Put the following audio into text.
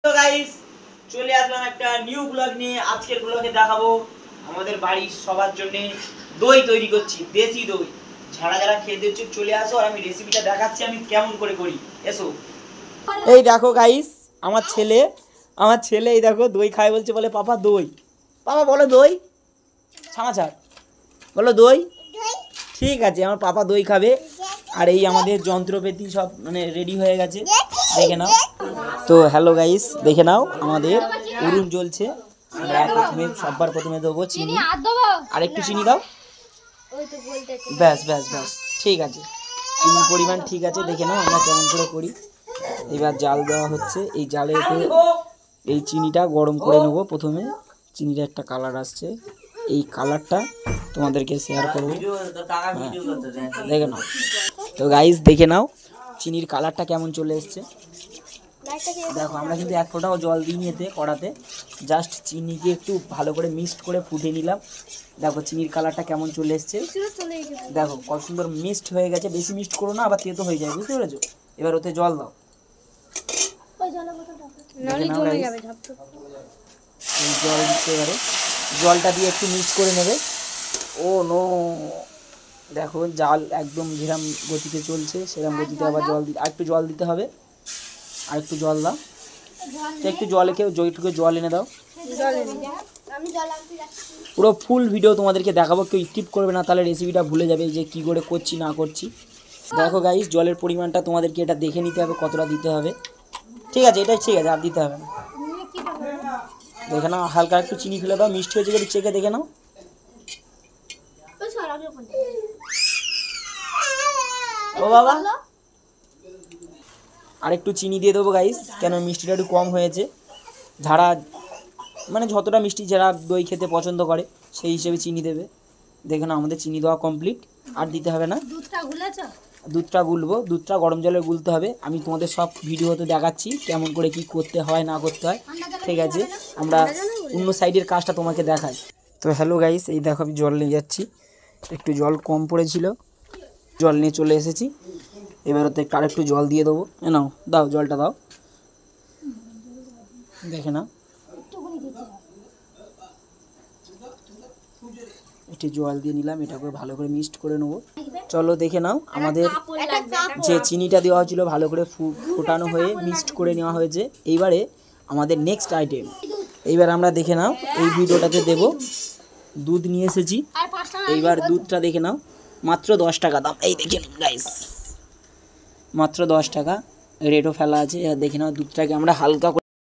তো গাইস চলে আসলাম একটা নিউ ব্লগ নিয়ে। আজকের ব্লগে দেখাবো আমাদের বাড়ির সবার জন্য দই তৈরি করছি, দেশি দই। যারা যারা খেতে হচ্ছে চলে আসো, আর আমি রেসিপিটা দেখাচ্ছি আমি কেমন করে করি। এসো। এই দেখো গাইস, আমার ছেলে এই দেখো দই খায় বলছে, বলে পাপা দই। পাপা বলো দই, সমাচার বলো দই। ঠিক আছে, আমার পাপা দই খাবে। আর এই আমাদের যন্ত্রপাতি সব মানে রেডি হয়ে গেছে, দেখে নাও। তো হ্যালো গাইস, দেখে নাও আমাদের উনুন জ্বলছে। আমরা সবার প্রথমে দেবো চিনি, আর একটু চিনি দাও। ব্যাস ব্যাস ব্যাস, ঠিক আছে, চিনির পরিমাণ ঠিক আছে। দেখে নাও আমরা কেমন করে করি। এবার জাল দেওয়া হচ্ছে, এই জালেতে এই চিনিটা গরম করে নেবো। প্রথমে চিনির একটা কালার আসছে, এই কালারটা তোমাদেরকে শেয়ার করবো। দেখে নাও। তো গাইস দেখে নাও চিনির কালারটা কেমন চলে এসছে। দেখো আমরা কিন্তু এক ফোঁটাও জল দিইনি এতে, কড়াতে। জাস্ট চিনিকে একটু ভালো করে মিক্সড করে ফুটিয়ে নিলাম। দেখো চিনির কালারটা কেমন চলে এসছে। দেখো কত সুন্দর মিক্সড হয়ে গেছে। বেশি মিক্সড করো না, আবার তেতো হয়ে যায়, বুঝতে পেরেছো? এবার ওতে জল দাও। এই জল দিতে, এবারে জলটা দিয়ে একটু মিক্স করে নেবে। ও নো, দেখো জাল একদম যেরকম গতিতে চলছে সেরকম গতিতে আবার জল দিতে, আর একটু জল দিতে হবে। আর একটু জল দাও, একটু জল এনে দাও। পুরো ফুল ভিডিও তোমাদেরকে দেখাবো, কেউ স্কিপ করবে না, তাহলে রেসিপিটা ভুলে যাবে যে কি করে করছি না করছি। দেখো গাইস জলের পরিমাণটা তোমাদেরকে এটা দেখে নিতে হবে কতটা দিতে হবে। ঠিক আছে, এটাই ঠিক আছে, আর দিতে হবে না। দেখে নাও, হালকা একটু চিনি ফেলে দাও, মিষ্টি হয়েছে একটু চেখে দেখে নাও। ও বাবা, আর একটু চিনি দিয়ে দেবো গাইস, কেন মিষ্টিটা একটু কম হয়েছে। যারা মানে যতটা মিষ্টি যারা দই খেতে পছন্দ করে সেই হিসেবে চিনি দেবে। দেখে নাও আমাদের চিনি দেওয়া কমপ্লিট, আর দিতে হবে না। দুধটা গুলবো, দুধটা গরম জলে গুলতে হবে। আমি তোমাদের সব ভিডিওতে দেখাচ্ছি কেমন করে কি করতে হয় না করতে হয়। ঠিক আছে, আমরা অন্য সাইডের কাজটা তোমাকে দেখাই। তো হ্যালো গাইস, এই দেখো আমি জল নিয়ে যাচ্ছি। একটু জল কম পড়েছিল, জল নিয়ে চলে এসেছি। এবার ওতে একটু আরেকটু জল দিয়ে দেবো। নাও, দাও জলটা দাও। দেখে নাও, একটু জল দিয়ে নিলাম, এটাকে ভালো করে মিক্সড করে নেবো। চলো দেখে নাও, আমাদের যে চিনিটা দেওয়া হয়েছিল ভালো করে ফোটানো হয়ে মিক্সড করে নেওয়া হয়েছে। এইবারে আমাদের নেক্সট আইটেম, এইবার আমরা দেখে নাও এই ভিডিওটাতে দেব। দুধ নিয়ে এসেছি, এইবার দুধটা দেখে নাও, মাত্র 10 টাকা দাম। এই দেখে নাও গাইস, মাত্র 10 টাকা, রেটও ফেলা আছে। দেখে নাও দুধটাকে আমরা হালকা